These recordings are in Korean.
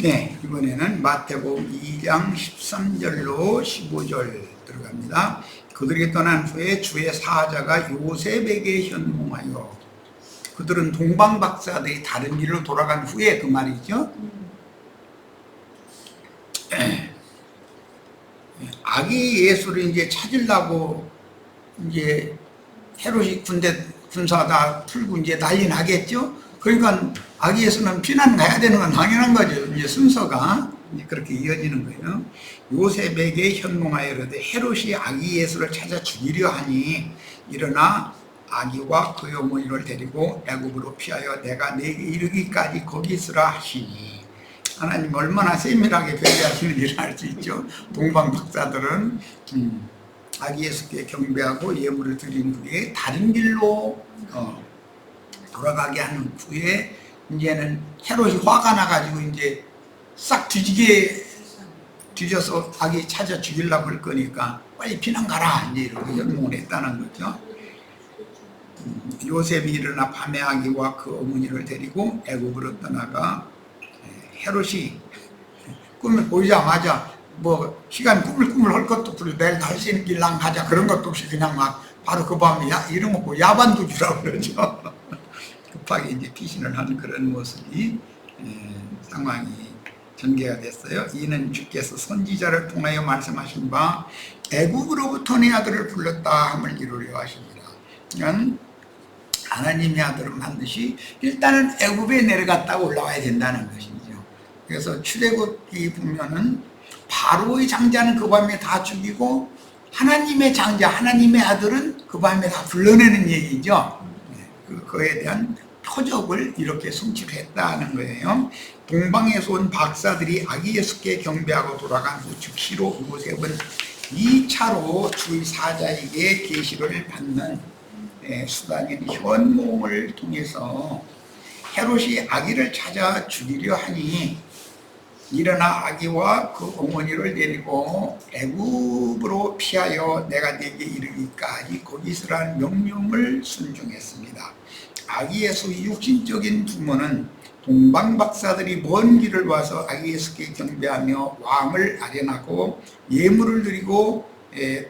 네, 이번에는 마태복음 2장 13절로 15절 들어갑니다. 그들이 떠난 후에 주의 사자가 요셉에게 현몽하여, 그들은 동방박사들이 다른 길로 돌아간 후에 그 말이죠. 아기 예수를 이제 찾으려고 이제 헤롯이 군사 다 풀고 이제 난리 나겠죠. 그러니까 아기 예수는 피난 가야 되는 건 당연한 거죠. 이제 순서가 이제 그렇게 이어지는 거예요. 요셉에게 현몽하여 이르되 헤롯이 아기 예수를 찾아 죽이려 하니 일어나 아기와 그의 어머니를 데리고 애굽으로 피하여 내가 내게 이르기까지 거기 있으라 하시니. 하나님 얼마나 세밀하게 배려하시는지를 알 수 있죠. 동방 박사들은 아기 예수께 경배하고 예물을 드린 후에 다른 길로 돌아가게 한 후에 이제는 헤롯이 화가 나가지고 이제 싹 뒤져서 아기 찾아 죽이려고 할 거니까 빨리 피난 가라 이제 이렇게 현몽을 했다는 거죠. 요셉이 일어나 밤에 아기와 그 어머니를 데리고 애굽으로 떠나가 헤롯이 꿈을 보이자마자 뭐 시간 꾸물꾸물 할 것도 없고 내일 날 수 있는 길랑 가자 그런 것도 없이 그냥 막 바로 그 밤에 이런 거 야반도주라고 그러죠. 급하게 이제 피신을 하는 그런 모습이 상황이 전개가 됐어요. 이는 주께서 선지자를 통하여 말씀하신 바 애굽으로부터 내 아들을 불렀다 함을 이루려 하십니다. 그러니까 하나님의 아들은 반드시 일단은 애굽에 내려갔다가 올라와야 된다는 것이죠. 그래서 출애굽기 보면은 바로의 장자는 그 밤에 다 죽이고 하나님의 장자, 하나님의 아들은 그 밤에 다 불러내는 얘기죠. 그거에 대한 표적을 이렇게 성취를 했다는 거예요. 동방에서 온 박사들이 아기 예수께 경배하고 돌아간 후 즉시로 요셉은 2차로 주의 사자에게 계시를 받는 수단인 현몽을 통해서 헤롯이 아기를 찾아 죽이려 하니 일어나 아기와 그 어머니를 데리고 애굽으로 피하여 내가 네게 이르기까지 거기 있으라는 명령을 순종했습니다. 아기 예수의 육신적인 부모는 동방박사들이 먼 길을 와서 아기 예수께 경배하며 왕을 아련하고 예물을 드리고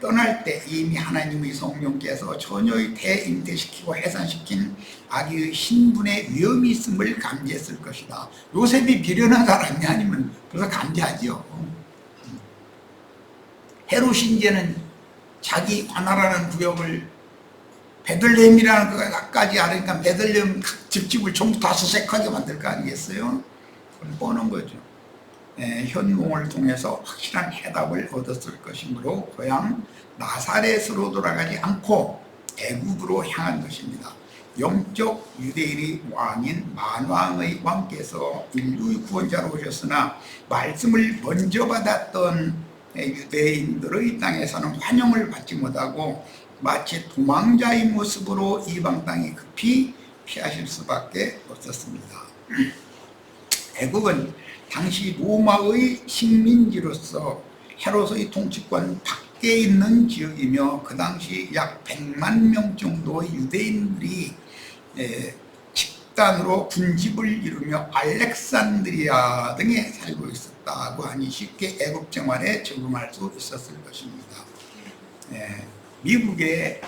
떠날 때 이미 하나님의 성령께서 처녀의 대잉태시키고 해산시킨 아기의 신분의 위험이 있음을 감지했을 것이다. 요셉이 미련한 사람이 아니면 벌써 감지하죠. 헤롯이 이제는 자기 관할하는 구역을 베들레헴이라는 것까지 알으니까 베들레헴 집집을 전부 다 수색하게 만들 거 아니겠어요? 그건 뻔한 거죠. 현몽을 통해서 확실한 해답을 얻었을 것이므로 고향 나사렛으로 돌아가지 않고 애굽으로 향한 것입니다. 영적 유대인의 왕인 만왕의 왕께서 인류의 구원자로 오셨으나 말씀을 먼저 받았던 유대인들의 땅에서는 환영을 받지 못하고 마치 도망자의 모습으로 이방 땅에 급히 피하실 수밖에 없었습니다. 애굽은 당시 로마의 식민지로서 헤롯의 통치권 밖에 있는 지역이며 그 당시 약 100만 명 정도의 유대인들이 집단으로 군집을 이루며 알렉산드리아 등에 살고 있었다고 하니 쉽게 애굽 생활에 적응할 수 있었을 것입니다. 미국에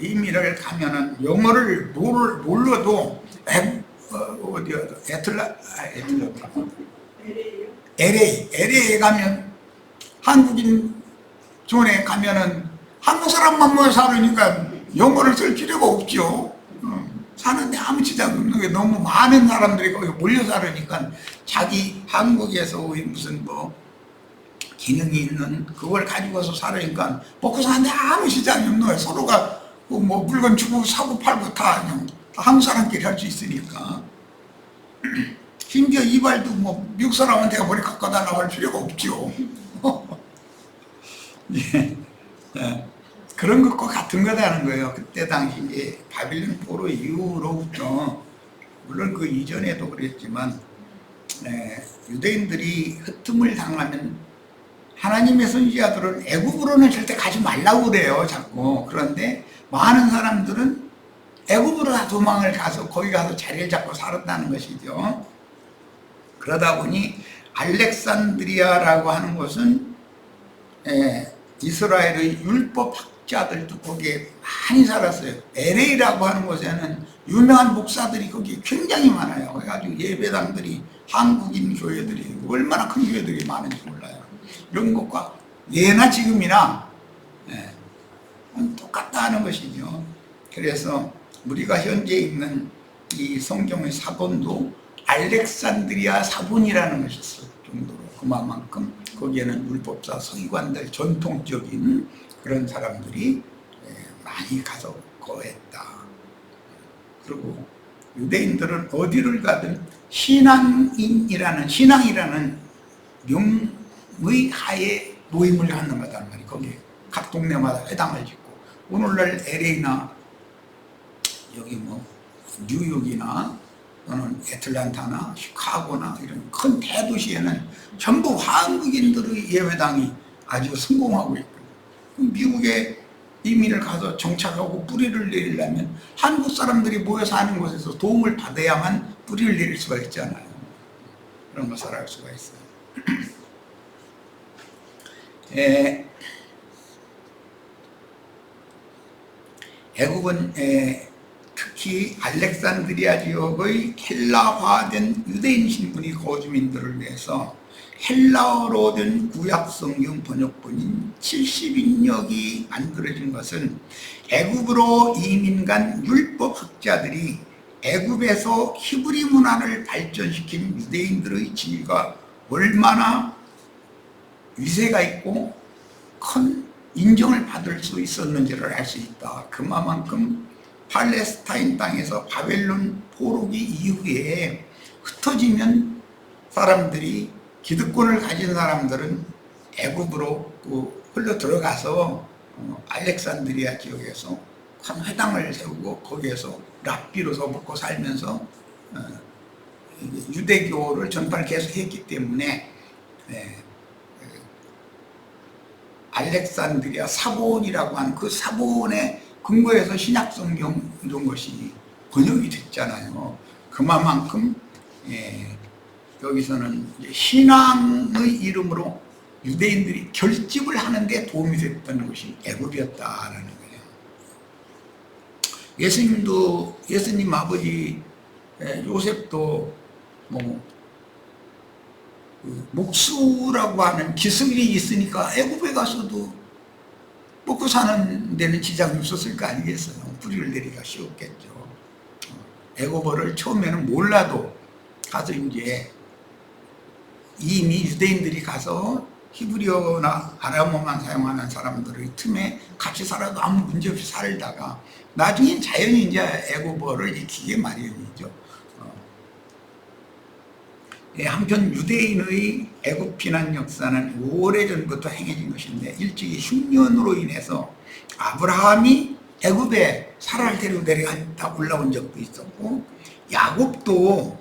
이민을 가면은 영어를 몰라도 LA에 가면 한국인 존에 가면은 한국 사람만 모여 살으니까 영어를 쓸 필요가 없죠. 사는데 아무 지장 없는 게 너무 많은 사람들이 거기 몰려 살으니까 자기 한국에서의 무슨 뭐 기능이 있는 그걸 가지고 와서 살으니까 먹고 사는데 아무 지장이 없는 거예요. 서로가 뭐 물건 주고 사고 팔고 다 그냥 한국 사람끼리 할 수 있으니까. 심지어 이발도 뭐 미국 사람한테 머리 깎아달라고 할 필요가 없죠. 예. 그런 것과 같은 거라는 거예요. 그때 당시 이제 바빌론 포로 이후로부터 물론 그 이전에도 그랬지만 유대인들이 흩음을 당하면 하나님의 선지자들은 애굽으로는 절대 가지 말라고 그래요. 자꾸. 그런데 많은 사람들은 애굽으로 다 도망을 가서 거기 가서 자리를 잡고 살았다는 것이죠. 그러다 보니 알렉산드리아라고 하는 곳은 이스라엘의 율법학자들도 거기에 많이 살았어요. LA라고 하는 곳에는 유명한 목사들이 거기 굉장히 많아요. 그래가지고 예배당들이, 한국인 교회들이 얼마나 큰 교회들이 많은지 몰라요. 이런 것과 예나 지금이나 똑같다는 것이죠. 그래서 우리가 현재 있는 이 성경의 사본도 알렉산드리아 사본이라는 것이 있을 정도로 그만큼 거기에는 율법사 서기관들, 전통적인 그런 사람들이 많이 가서 거했다. 그리고 유대인들은 어디를 가든 신앙이라는 명의 하에 모임을 갖는 거단 말이에요. 거기 각 동네마다 회당을 짓고, 오늘날 LA나 여기 뉴욕이나 또는 애틀란타나 시카고나 이런 큰 대도시에는 전부 한국인들의 예배당이 아주 성공하고 있거든요. 미국에 이민을 가서 정착하고 뿌리를 내리려면 한국 사람들이 모여 사는 곳에서 도움을 받아야만 뿌리를 내릴 수가 있잖아요. 그런 걸 살아갈 수가 있어요. 애굽은 특히 알렉산드리아 지역의 헬라화된 유대인 신분이 거주민들을 위해서 헬라어로 된 구약성경 번역본인 70인역이 만들어진 것은 애굽으로 이민 간 율법학자들이 애굽에서 히브리 문화를 발전시킨 유대인들의 지위가 얼마나 위세가 있고 큰 인정을 받을 수 있었는지를 알 수 있다. 그만큼 팔레스타인 땅에서 바벨론 포로기 이후에 흩어지면 사람들이, 기득권을 가진 사람들은 애굽으로 흘러 들어가서 알렉산드리아 지역에서 큰 회당을 세우고 거기에서 랍비로서 먹고 살면서 유대교를 전파를 계속했기 때문에 알렉산드리아 사본이라고 하는 그 사본의 근거에서 신약성경 이런 것이 번역이 됐잖아요. 그만큼 여기서는 신앙의 이름으로 유대인들이 결집을 하는 데 도움이 됐던 것이 애굽이었다라는 거예요. 예수님 아버지 요셉도 목수라고 하는 기술이 있으니까 애굽에 가서도 먹고 사는 데는 지장이 없었을 거 아니겠어요. 뿌리를 내리기가 쉬웠겠죠. 애굽어를 처음에는 몰라도 가서 이제 이미 유대인들이 가서 히브리어나 아람어만 사용하는 사람들의 틈에 같이 살아도 아무 문제 없이 살다가 나중엔 자연히 이제 애굽어를 익히게 마련이죠. 한편 유대인의 애굽 피난 역사는 오래전부터 행해진 것인데, 일찍이 흉년으로 인해서 아브라함이 애굽에 사라를 데리고 내려갔다 올라온 적도 있었고, 야곱도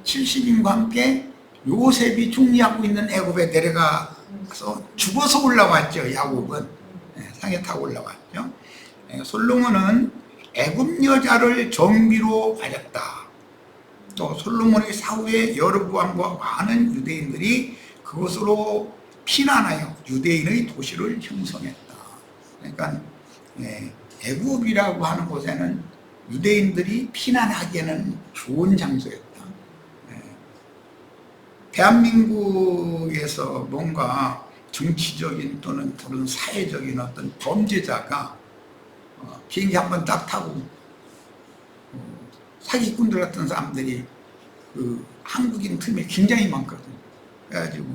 70인과 함께 요셉이 중리하고 있는 애굽에 내려가서 죽어서 올라왔죠. 야곱은 상에 타고 올라왔죠. 솔로몬은 애굽 여자를 정비로 가졌다. 또 솔로몬의 사후에 여로보암과 많은 유대인들이 그곳으로 피난하여 유대인의 도시를 형성했다. 그러니까 애굽이라고 하는 곳에는 유대인들이 피난하기에는 좋은 장소였다. 대한민국에서 뭔가 정치적인 또는 다른 사회적인 어떤 범죄자가 비행기 한번 딱 타고 사기꾼들 같은 사람들이 한국인 틈에 굉장히 많거든요. 그래가지고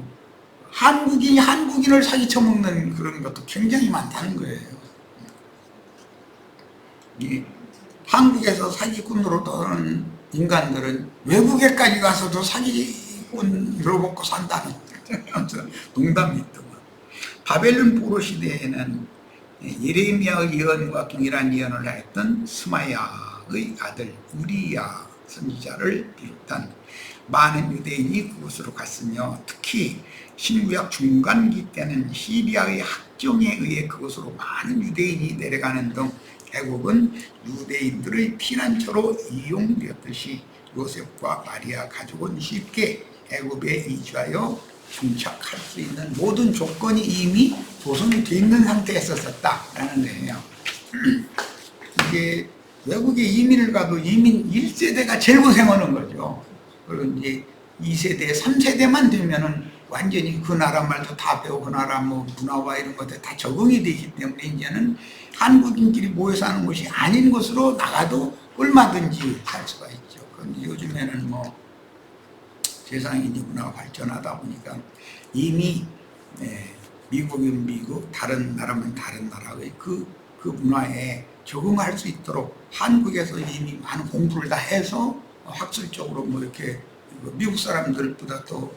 한국인이 한국인을 사기쳐 먹는 그런 것도 굉장히 많다는 거예요. 한국에서 사기꾼으로 떠는 인간들은 외국에까지 가서도 사기꾼으로 먹고 산다는 농담이 있더만. 바벨론 포로 시대에는 예레미야의 예언과 동일한 예언을 했던 스마야의 아들 우리야 선지자를 비롯한 많은 유대인이 그곳으로 갔으며, 특히 신구약 중간기 때는 시리아의 학정에 의해 그곳으로 많은 유대인이 내려가는 등 애굽은 유대인들의 피난처로 이용되었듯이 요셉과 마리아 가족은 쉽게 애굽에 이주하여 정착할 수 있는 모든 조건이 이미 조성이 돼 있는 상태에서 썼다라는 거예요. 이게 외국에 이민을 가도 이민 1세대가 제일 고생하는 거죠. 그리고 이제 2세대, 3세대만 되면은 완전히 그 나라 말도 다 배우고 그 나라 뭐 문화와 이런 것들 다 적응이 되기 때문에 이제는 한국인끼리 모여 사는 곳이 아닌 곳으로 나가도 얼마든지 살 수가 있죠. 그런데 요즘에는 뭐 세상이 이제 문화가 발전하다 보니까 이미 미국이면 미국, 다른 나라면 다른 나라의 그 문화에 적응할 수 있도록 한국에서 이미 많은 공부를 다 해서 학술적으로 뭐 이렇게 미국 사람들보다 더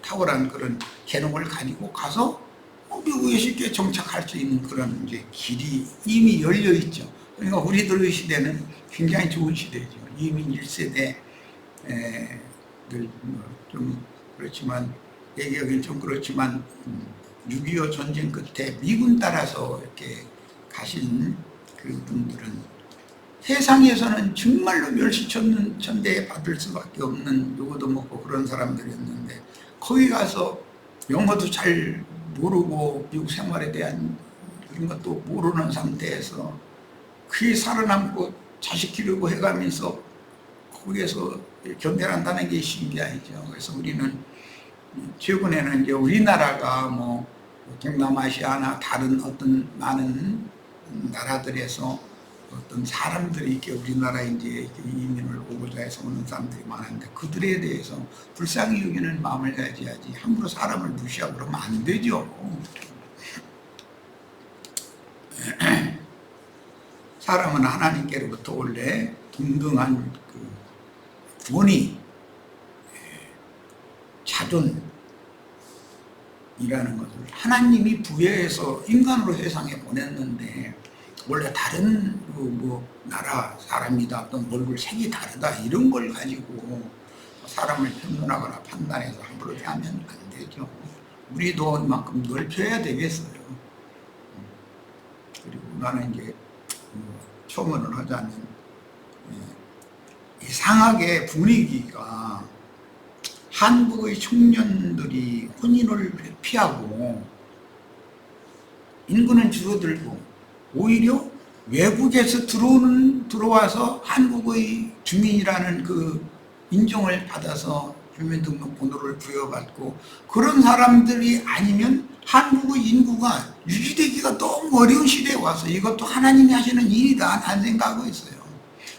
탁월한 그런 개념을 가지고 가서 미국에 쉽게 정착할 수 있는 그런 이제 길이 이미 열려 있죠. 그러니까 우리들의 시대는 굉장히 좋은 시대죠. 이민 1세대 좀 그렇지만 얘기하기는 좀 그렇지만 6.25 전쟁 끝에 미군 따라서 이렇게 가신 그 분들은 세상에서는 정말로 멸시천대에 받을 수밖에 없는 요거도 먹고 그런 사람들이었는데 거기 가서 영어도 잘 모르고 미국 생활에 대한 그런 것도 모르는 상태에서 그게 살아남고 자식 기르고 해가면서 거기에서 견뎌낸다는 게 신기하죠. 그래서 우리는 최근에는 이제 우리나라가 뭐 동남아시아나 다른 어떤 많은 나라들에서 어떤 사람들이 이렇게 우리나라에 이제 이민을 오고자 해서 오는 사람들이 많은데 그들에 대해서 불쌍히 여기는 마음을 가져야지 함부로 사람을 무시하고 그러면 안 되죠. 사람은 하나님께로부터 원래 동등한 그 권위, 자존이라는 것을 하나님이 부여해서 인간으로 세상에 보냈는데 원래 다른 뭐 나라 사람이다 어떤 얼굴 색이 다르다 이런 걸 가지고 사람을 평론하거나 판단해서 함부로 대하면 안 되죠. 우리도 이만큼 넓혀야 되겠어요. 그리고 나는 이제 초문을 하자면 이상하게 분위기가 한국의 청년들이 혼인을 피하고 인구는 줄어들고 오히려 외국에서 들어와서 한국의 주민이라는 그 인정을 받아서 주민등록번호를 부여받고 그런 사람들이 아니면 한국의 인구가 유지되기가 너무 어려운 시대에 와서 이것도 하나님이 하시는 일이다 난 생각하고 있어요.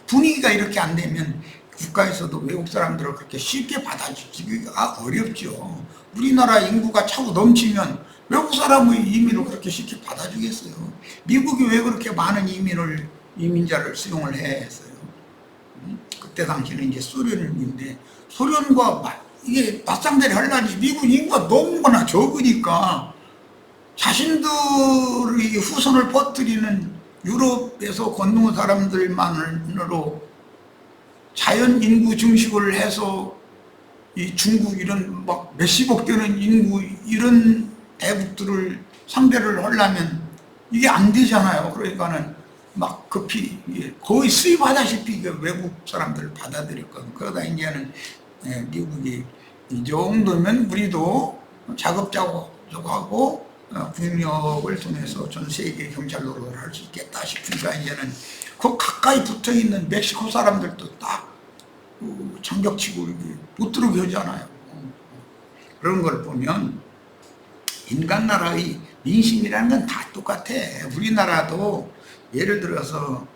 분위기가 이렇게 안 되면 국가에서도 외국 사람들을 그렇게 쉽게 받아주기가 어렵죠. 우리나라 인구가 차고 넘치면 외국 사람의 이민을 그렇게 쉽게 받아주겠어요. 미국이 왜 그렇게 많은 이민자를 수용을 했어요? 그때 당시는 이제 소련인데 소련과 이게 맞상대를 하려니 미국 인구가 너무나 적으니까 자신들의 후손을 퍼뜨리는 유럽에서 건너온 사람들만으로 자연 인구 증식을 해서 이 중국 이런 막 몇십억 되는 인구 이런 대국들을 상대를 하려면 이게 안 되잖아요. 그러니까는 막 급히 거의 수입하다시피 외국 사람들을 받아들였거든요. 그러다 이제는 미국이 이 정도면 우리도 자급자족하고 국력을 통해서 전 세계 경찰 노릇을 할 수 있겠다 싶으니까 이제는 그 가까이 붙어 있는 멕시코 사람들도 딱 장벽치고 못 들어오게 하잖아요. 그런 걸 보면 인간 나라의 민심이라는 건 다 똑같아. 우리나라도 예를 들어서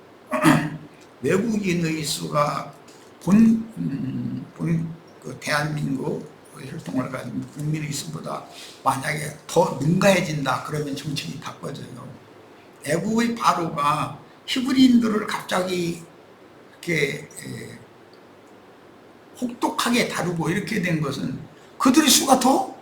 외국인의 수가 그 대한민국 혈통을 가진 국민의 수보다 만약에 더 능가해진다 그러면 정책이 바꿔져요. 애국의 바로가 히브리인들을 갑자기 이렇게 혹독하게 다루고 이렇게 된 것은 그들의 수가 더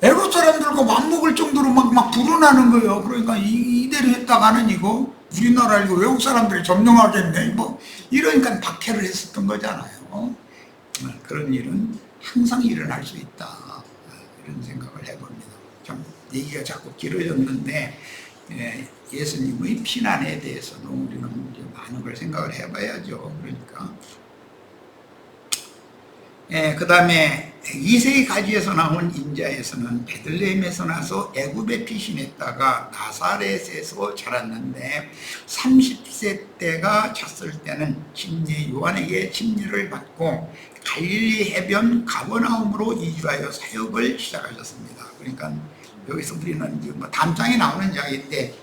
애국 사람들과 맞먹을 정도로 막 불어나는 거예요. 그러니까 이대로 했다가는 이거 우리나라 이거 외국 사람들이 점령하겠네. 뭐 이러니까 박해를 했었던 거잖아요. 그런 일은 항상 일어날 수 있다. 이런 생각을 해봅니다. 참 얘기가 자꾸 길어졌는데 예수님의 피난에 대해서는 우리는 이제 많은 걸 생각을 해봐야죠. 그러니까 그 다음에 이세의 가지에서 나온 인자에서는 베들레헴에서 나서 애굽에 피신했다가 나사렛에서 자랐는데 30세 때가 찼을 때는 침례 요한에게 침례를 받고 갈릴리 해변 가버나움으로 이주하여 사역을 시작하셨습니다. 그러니까 여기서 우리는 이제 뭐 다음 장에 나오는 이야기인데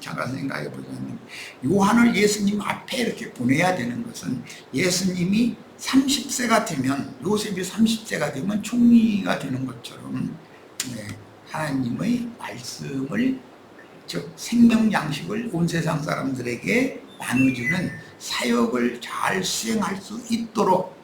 잠깐 생각해 보자면 요한을 예수님 앞에 이렇게 보내야 되는 것은 예수님이 30세가 되면 요셉이 30세가 되면 총리가 되는 것처럼 하나님의 말씀을 즉 생명 양식을 온 세상 사람들에게 나눠주는 사역을 잘 수행할 수 있도록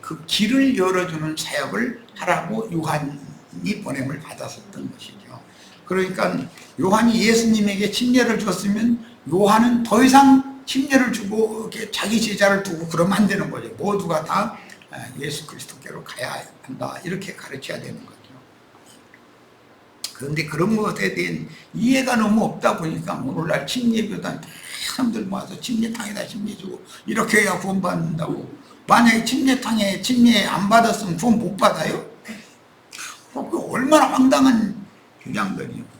그 길을 열어주는 사역을 하라고 요한이 보냄을 받았었던 것이죠. 그러니까 요한이 예수님에게 침례를 줬으면 요한은 더 이상 침례를 주고 자기 제자를 두고 그러면 안 되는 거죠. 모두가 다 예수 그리스도께로 가야 한다 이렇게 가르쳐야 되는 거죠. 그런데 그런 것에 대한 이해가 너무 없다 보니까 오늘날 침례교단 사람들 모아서 침례탕에다 침례 주고 이렇게 해야 구원 받는다고. 만약에 침례탕에 침례 안 받았으면 구원 못 받아요? 그 얼마나 황당한 주장들이요.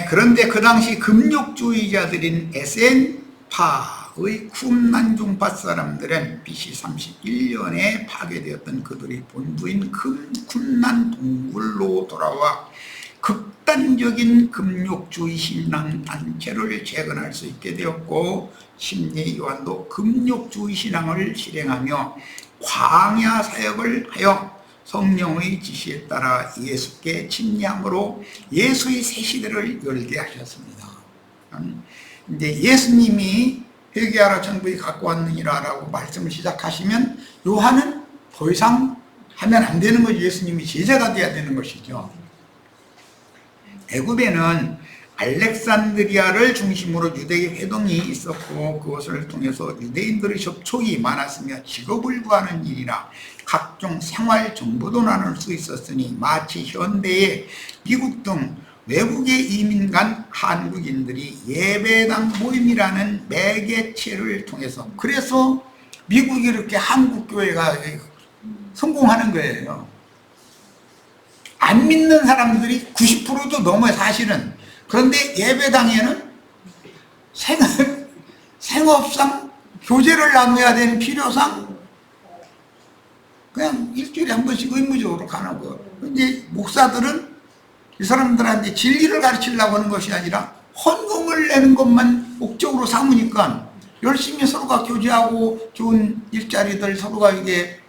그런데 그 당시 금욕주의자들인 에센파의 쿰난중파 사람들은 BC 31년에 파괴되었던 그들의 본부인 쿰난 동굴로 돌아와 극단적인 금욕주의 신앙 단체를 재건할 수 있게 되었고 침례 요한도 금욕주의 신앙을 실행하며 광야 사역을 하여 성령의 지시에 따라 예수께 침례함으로 예수의 새 시대를 열게 하셨습니다. 이제 예수님이 회개하라 천국이 갖고 왔느니라 라고 말씀을 시작하시면 요한은 더 이상 하면 안 되는 거죠. 예수님이 제자가 돼야 되는 것이죠. 애굽에는 알렉산드리아를 중심으로 유대의 회동이 있었고 그것을 통해서 유대인들의 접촉이 많았으며 직업을 구하는 일이나 각종 생활 정보도 나눌 수 있었으니 마치 현대의 미국 등 외국에 이민 간 한국인들이 예배당 모임이라는 매개체를 통해서 그래서 미국이 이렇게 한국교회가 성공하는 거예요. 안 믿는 사람들이 90%도 넘어요 사실은. 그런데 예배당에는 생업상 교제를 나눠야 되는 필요상 그냥 일주일에 한 번씩 의무적으로 가는 거예요. 근데 목사들은 이 사람들한테 진리를 가르치려고 하는 것이 아니라 헌금을 내는 것만 목적으로 삼으니까 열심히 서로가 교제하고 좋은 일자리들 서로가 이게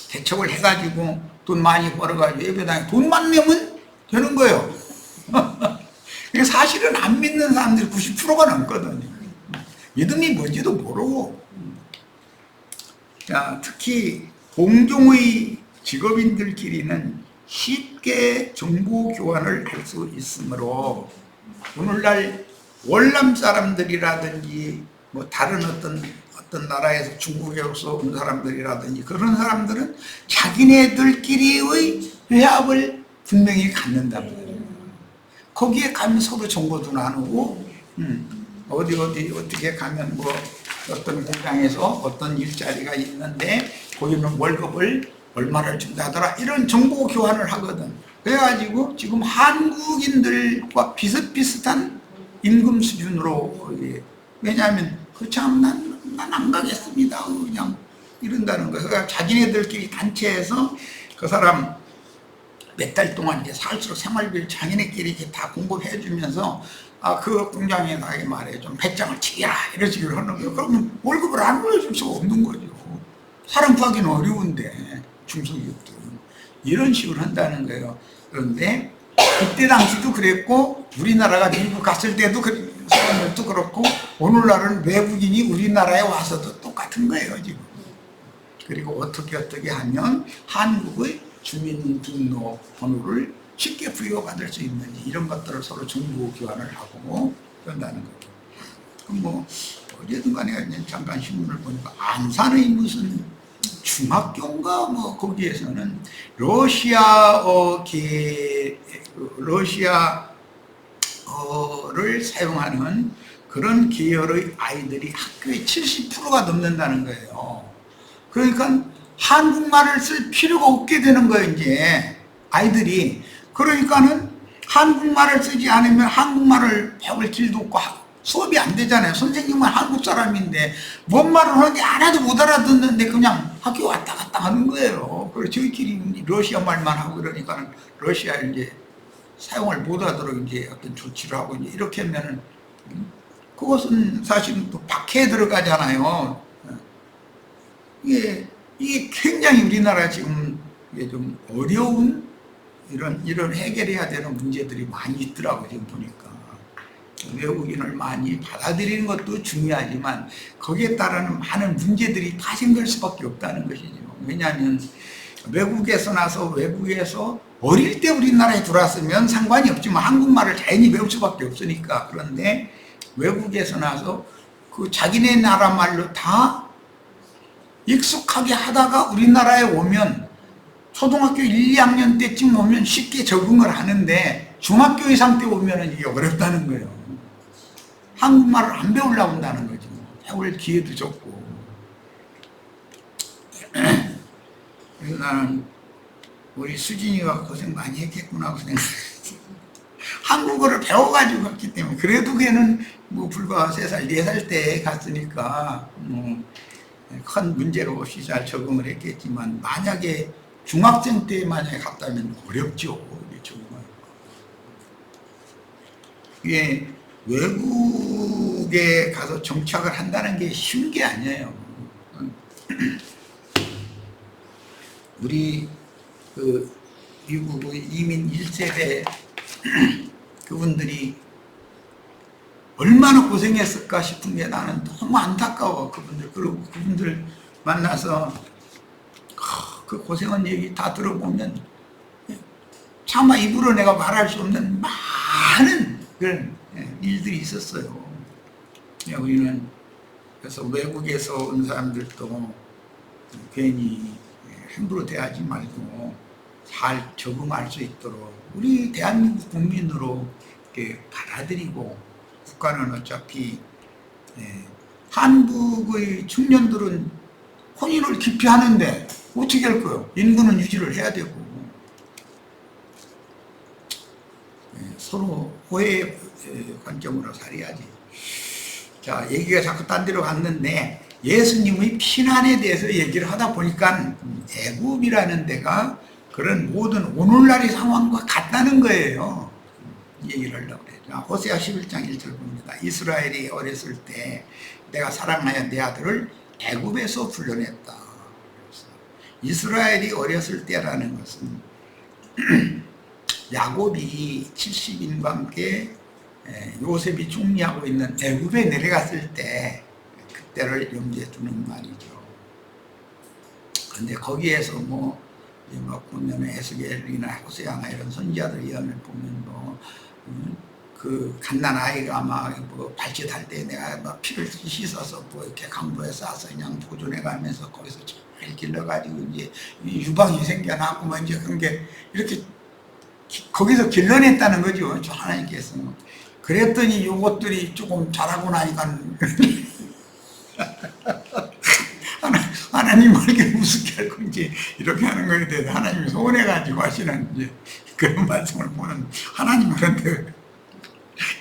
개척을 해가지고 돈 많이 벌어가지고 예배당에 돈만 내면 되는 거예요. 사실은 안 믿는 사람들이 90%가 넘거든요. 믿음이 뭔지도 모르고. 자, 특히 공종의 직업인들끼리는 쉽게 정보 교환을 할 수 있으므로 오늘날 월남 사람들이라든지 뭐 다른 어떤 나라에서 중국에서 온 사람들이라든지 그런 사람들은 자기네들끼리의 회합을 분명히 갖는단 말이에요. 거기에 가면 서로 정보도 나누고 어떻게 가면 뭐 어떤 공장에서 어떤 일자리가 있는데 거기는 월급을 얼마를 준다더라 이런 정보 교환을 하거든. 그래가지고 지금 한국인들과 비슷비슷한 임금 수준으로 왜냐하면 참 난 안 가겠습니다 그냥 이런다는 거예요. 그러니까 자기네들끼리 단체에서 그 사람 몇 달 동안 이제 살수록 생활비를 자기네끼리 이렇게 다 공급해 주면서 그 공장에 나에게 말해 좀 배짱을 치라 이런 식으로 하는 거예요. 그러면 월급을 안 올려줄 수가 없는 거죠. 사람 구하기는 어려운데 중소기업도 이런 식으로 한다는 거예요. 그런데 그때 당시도 그랬고 우리나라가 미국 갔을 때도 사람들도 그렇고 오늘날은 외국인이 우리나라에 와서도 똑같은 거예요 지금. 그리고 어떻게 하면 한국의 주민등록번호를 쉽게 부여받을 수 있는지 이런 것들을 서로 정보 교환을 하고 그런다는 거죠. 그럼 뭐 어쨌든 간에 잠깐 신문을 보니까 안산의 무슨 중학교인가 뭐 거기에서는 러시아어를 사용하는 그런 계열의 아이들이 학교의 70%가 넘는다는 거예요. 그러니까 한국말을 쓸 필요가 없게 되는 거예요, 이제 아이들이. 그러니까는 한국말을 쓰지 않으면 한국말을 배울 길도 없고 수업이 안 되잖아요. 선생님은 한국 사람인데 뭔 말을 하는지 하나도 못 알아듣는데 그냥 학교 왔다 갔다 하는 거예요. 그래서 저희끼리 러시아 말만 하고 그러니까는 러시아 이제 사용을 못 하도록 이제 어떤 조치를 하고 이제 이렇게 하면은 그것은 사실은 또 박해에 들어가잖아요. 이게 굉장히 우리나라 지금 이게 좀 어려운 이런 해결해야 되는 문제들이 많이 있더라고요, 지금 보니까. 외국인을 많이 받아들이는 것도 중요하지만 거기에 따르는 많은 문제들이 파생될 수밖에 없다는 것이죠. 왜냐하면 외국에서 나서 외국에서 어릴 때 우리나라에 들어왔으면 상관이 없지만 한국말을 자연히 배울 수밖에 없으니까. 그런데 외국에서 나서 그 자기네 나라 말로 다 익숙하게 하다가 우리나라에 오면 초등학교 1, 2학년 때쯤 오면 쉽게 적응을 하는데 중학교 이상 때 오면 이게 어렵다는 거예요. 한국말을 안 배우려고 한다는 거죠. 배울 기회도 적고. 그래서 나는 우리 수진이가 고생 많이 했겠구나 하고 생각했지. 한국어를 배워가지고 갔기 때문에. 그래도 걔는 뭐 불과 3살, 4살 때 갔으니까 큰 문제로 없이 잘 적응을 했겠지만 만약에 중학생 때 만약에 갔다면 어렵죠. 이게 외국에 가서 정착을 한다는 게 쉬운 게 아니에요. 우리 그 미국의 이민 1세대 그분들이 얼마나 고생했을까 싶은 게 나는 너무 안타까워. 그분들. 그리고 그분들 만나서 그 고생한 얘기 다 들어보면 차마 입으로 내가 말할 수 없는 많은 그런 일들이 있었어요. 우리는 그래서 외국에서 온 사람들도 괜히 함부로 대하지 말고 잘 적응할 수 있도록 우리 대한민국 국민으로 이렇게 받아들이고, 국가는 어차피 한국의 청년들은 혼인을 기피하는데 어떻게 할 거예요? 인구는 유지를 해야 되고. 서로 호혜의 관점으로 살아야지. 자, 얘기가 자꾸 딴 데로 갔는데 예수님의 피난에 대해서 얘기를 하다 보니까 애굽이라는 데가 그런 모든 오늘날의 상황과 같다는 거예요. 얘기를 하려고 그래요. 호세아 11장 1절 봅니다. 이스라엘이 어렸을 때 내가 사랑하여 내 아들을 애굽에서 불러냈다. 이스라엘이 어렸을 때라는 것은 야곱이 70인과 함께 요셉이 총리하고 있는 애굽에 내려갔을 때 그때를 염두에 두는 말이죠. 그런데 거기에서 막 보면 에스겔이나 호세아나 이런 선지자들 예언을 보면 그 갓난 아이가 막 발짓할 때 내가 막 피를 씻어서 이렇게 강보에 싸서 그냥 보존해 가면서 거기서 잘 길러가지고 이제 유방이 생겨나고 막 이제 그런 게 이렇게 거기서 길러냈다는 거죠. 저 하나님께서. 그랬더니 요것들이 조금 자라고 나니까 하나님 이렇게 우습게 할 건지 이렇게 하는 거에 대해서 하나님이 서운해가지고 하시는 이제 그런 말씀을 보는 하나님 그런데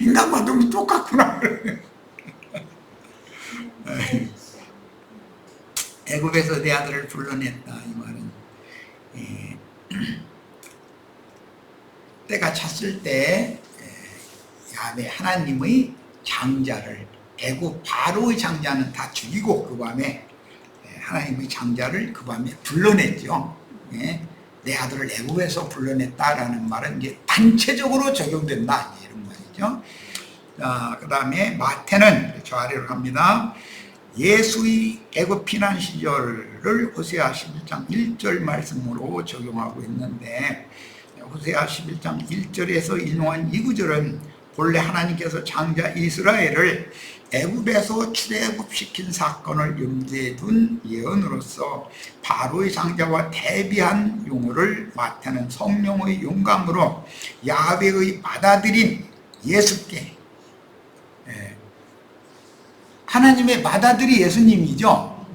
인간과 너무 똑같구나. 애굽에서 내 아들을 불러냈다 이 말은 때가 찼을 때 야훼 하나님의 장자를 애굽 바로의 장자는 다 죽이고 그 밤에 하나님의 장자를 그 밤에 불러냈죠. 내 아들을 애굽에서 불러냈다라는 말은 이제 단체적으로 적용된다 이런 말이죠. 그 다음에 마태는 저 아래로 갑니다. 예수의 애굽 피난 시절을 호세아 11장 1절 말씀으로 적용하고 있는데 호세아 11장 1절에서 인용한 이 구절은 본래 하나님께서 장자 이스라엘을 애굽에서 출애굽시킨 사건을 염두에 둔 예언으로서 바로의 장자와 대비한 용어를 마태는 성령의 영감으로 야훼의 받아들인 예수께 하나님의 맏아들이 예수님이죠.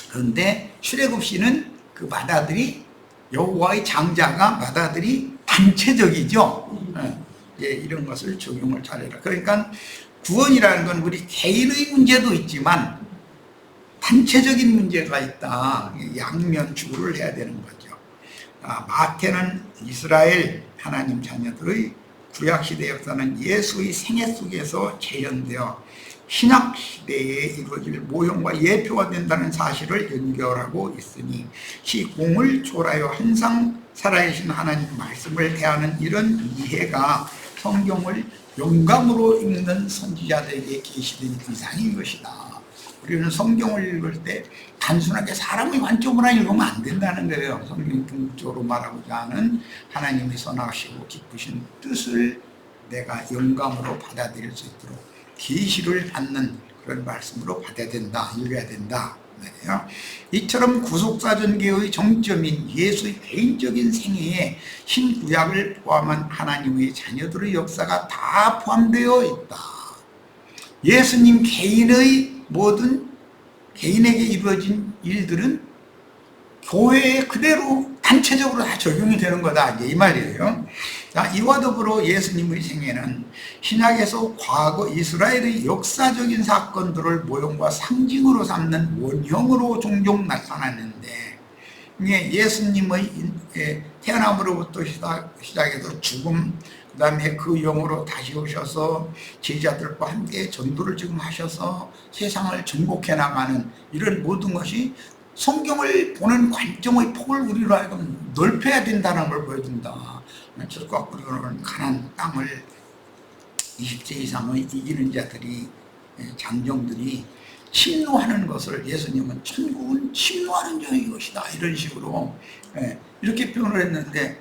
그런데 출애굽시는 그 맏아들이 여호와의 장자가 맏아들이 단체적이죠. 예, 이런 것을 적용을 잘해라. 그러니까 구원이라는 건 우리 개인의 문제도 있지만 단체적인 문제가 있다. 양면주를 해야 되는 거죠. 마태는 이스라엘 하나님 자녀들의 구약시대 역사는 예수의 생애 속에서 재현되어 신약시대에 이루어질 모형과 예표가 된다는 사실을 연결하고 있으니 시공을 초월하여 항상 살아계신 하나님 말씀을 대하는 이런 이해가 성경을 영감으로 읽는 선지자들에게 계시된 이상인 것이다. 우리는 성경을 읽을 때 단순하게 사람의 관점으로 읽으면 안 된다는 거예요. 성경 궁극적으로 말하고자 하는 하나님의 선하시고 기쁘신 뜻을 내가 영감으로 받아들일 수 있도록 계시를 받는 그런 말씀으로 받아야 된다, 읽어야 된다. 이처럼 구속사전계의 정점인 예수의 개인적인 생애에 신구약을 포함한 하나님의 자녀들의 역사가 다 포함되어 있다. 예수님 개인의 모든 개인에게 이루어진 일들은 교회에 그대로 단체적으로 다 적용이 되는 거다, 이 말이에요. 자, 이와 더불어 예수님의 생애는 신약에서 과거 이스라엘의 역사적인 사건들을 모형과 상징으로 삼는 원형으로 종종 나타났는데, 예수님의 태어남으로부터 시작해서 죽음, 그 다음에 그 영으로 다시 오셔서 제자들과 함께 전도를 지금 하셔서 세상을 정복해 나가는 이런 모든 것이 성경을 보는 관점의 폭을 우리로 하여금 넓혀야 된다는 걸 보여준다. 저과 우리는 가난 땅을 20세 이상의 이기는 자들이, 장정들이 침노하는 것을 예수님은 천국은 침노하는 자의 것이다, 이런 식으로 이렇게 표현을 했는데,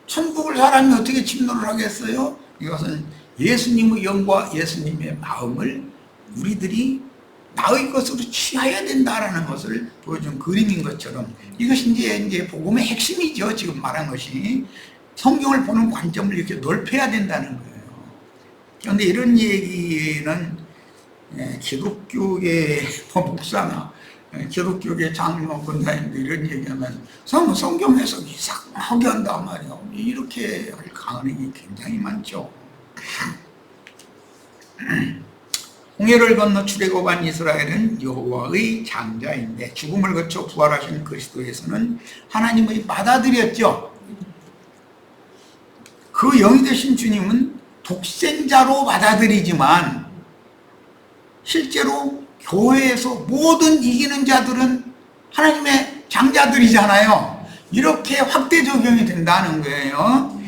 천국을 사람이 어떻게 침노를 하겠어요? 이것은 예수님의 영과 예수님의 마음을 우리들이 나의 것으로 취해야 된다라는 것을 보여준 그림인 것처럼, 이것이 이제 복음의 핵심이죠. 지금 말한 것이 성경을 보는 관점을 이렇게 넓혀야 된다는 거예요. 그런데 이런 얘기는 기독교계 목사나 기독교계 장로 권사님들 이런 얘기하면 성경 해석 이상하게 한단 말이에요. 이렇게 할 가능이 굉장히 많죠. 홍해를 건너 출애굽한 이스라엘은 여호와의 장자인데 죽음을 거쳐 부활하신 그리스도에서는 하나님의 맏아들이었죠. 그 영이 되신 주님은 독생자로 맏아들이지만 실제로 교회에서 모든 이기는 자들은 하나님의 장자들이잖아요. 이렇게 확대 적용이 된다는 거예요.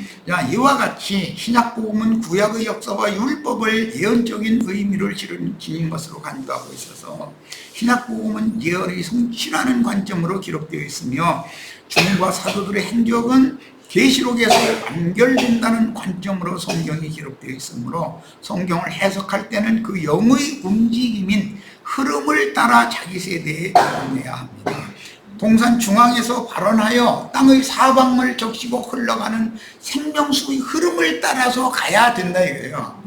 이와 같이 신약복음은 구약의 역사와 율법을 예언적인 의미를 지닌 것으로 간주하고 있어서 신약복음은 예언의 성취라는 관점으로 기록되어 있으며 주님과 사도들의 행적은 계시록에서 연결된다는 관점으로 성경이 기록되어 있으므로 성경을 해석할 때는 그 영의 움직임인 흐름을 따라 자기 세대에 적용해야 합니다. 동산 중앙에서 발원하여 땅의 사방을 적시고 흘러가는 생명수의 흐름을 따라서 가야 된다 이거예요.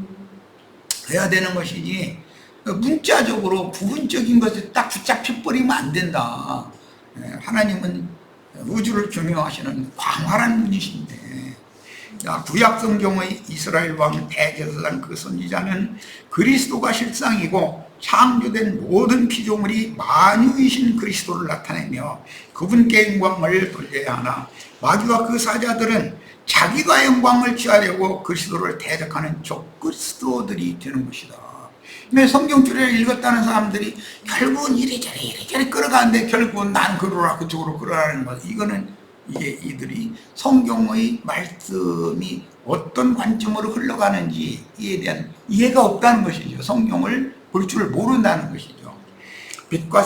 해야 되는 것이지 문자적으로 부분적인 것에 딱 붙잡혀버리면 안 된다. 하나님은 우주를 경영하시는 광활한 분이신데, 구약 성경의 이스라엘 왕 대제사장 그 선지자는 그리스도가 실상이고 창조된 모든 피조물이 만유이신 그리스도를 나타내며 그분께 영광을 돌려야 하나 마귀와 그 사자들은 자기가 영광을 취하려고 그리스도를 대적하는 적그리스도들이 되는 것이다. 성경줄을 읽었다는 사람들이 결국은 이리저리 끌어가는데 결국은 난 그러라 그쪽으로 끌어라는 것, 이거는 이들이 성경의 말씀이 어떤 관점으로 흘러가는지에 대한 이해가 없다는 것이죠. 성경을 볼 줄 모른다는 것이죠. 빛과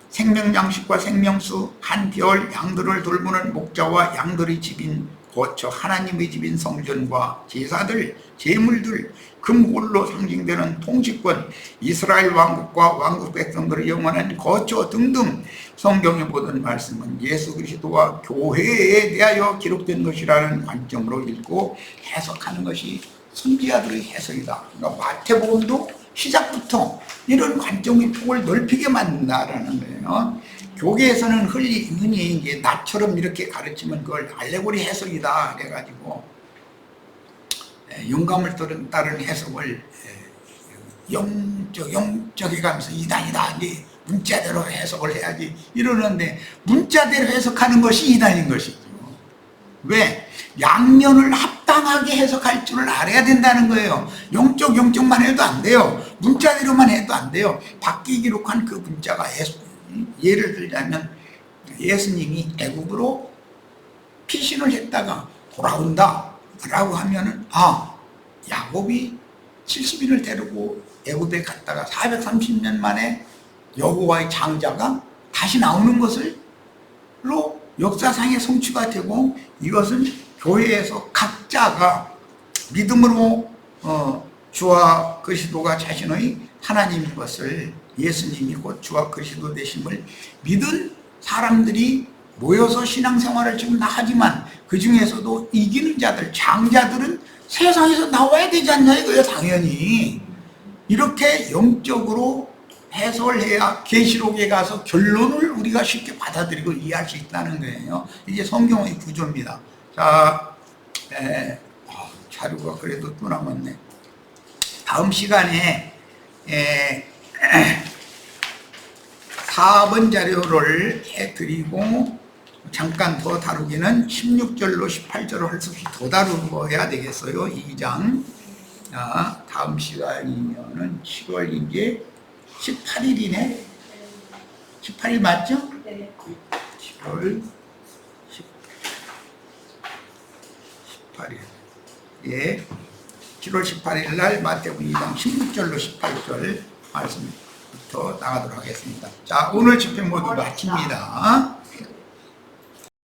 생명양식과 생명수, 한별, 양들을 돌보는 목자와 양들의 집인 거처, 하나님의 집인 성전과 제사들, 제물들, 금골로 상징되는 통치권, 이스라엘 왕국과 왕국 백성들의 영원한 거처 등등 성경의 모든 말씀은 예수 그리스도와 교회에 대하여 기록된 것이라는 관점으로 읽고 해석하는 것이 선지자들의 해석이다. 그러니까 마태복음도 시작부터 이런 관점의 폭을 넓히게 만든다라는 거예요. 교계에서는 흔히 이제 나처럼 이렇게 가르치면 그걸 알레고리 해석이다 그래가지고 영감을 따른 해석을 영적에 가면서 이단이다 이제 문자대로 해석을 해야지 이러는데 문자대로 해석하는 것이 이단인 것이죠. 왜? 양면을 합당하게 해석할 줄을 알아야 된다는 거예요. 영적만 해도 안 돼요. 문자대로만 해도 안 돼요. 밖에 기록한 그 문자가 예를 들자면 예수님이 애굽으로 피신을 했다가 돌아온다 라고 하면은 야곱이 70인을 데리고 애굽에 갔다가 430년 만에 여호와의 장자가 다시 나오는 것을로 역사상의 성취가 되고 이것은 교회에서 각자가 믿음으로 주와 그리스도가 자신의 하나님인 것을 예수님이 곧 주와 그리스도 되심을 믿은 사람들이 모여서 신앙생활을 지금 하지만 그 중에서도 이기는 자들, 장자들은 세상에서 나와야 되지 않냐 이거예요. 당연히 이렇게 영적으로 해석을 해야 계시록에 가서 결론을 우리가 쉽게 받아들이고 이해할 수 있다는 거예요. 이게 성경의 구조입니다. 자, 자료가 그래도 또 남았네. 다음 시간에 4번 자료를 해드리고 잠깐 더 다루기는 16절로 18절을 할 수 없이 더 다루어야 되겠어요. 2장. 자, 다음 시간이면은 7월 이제 18일이네. 18일 맞죠? 네. 7월 18일. 예. 7월 18일 날 마태복음 2장 16절로 18절 말씀부터 나가도록 하겠습니다. 자, 오늘 집회 모두 마칩니다.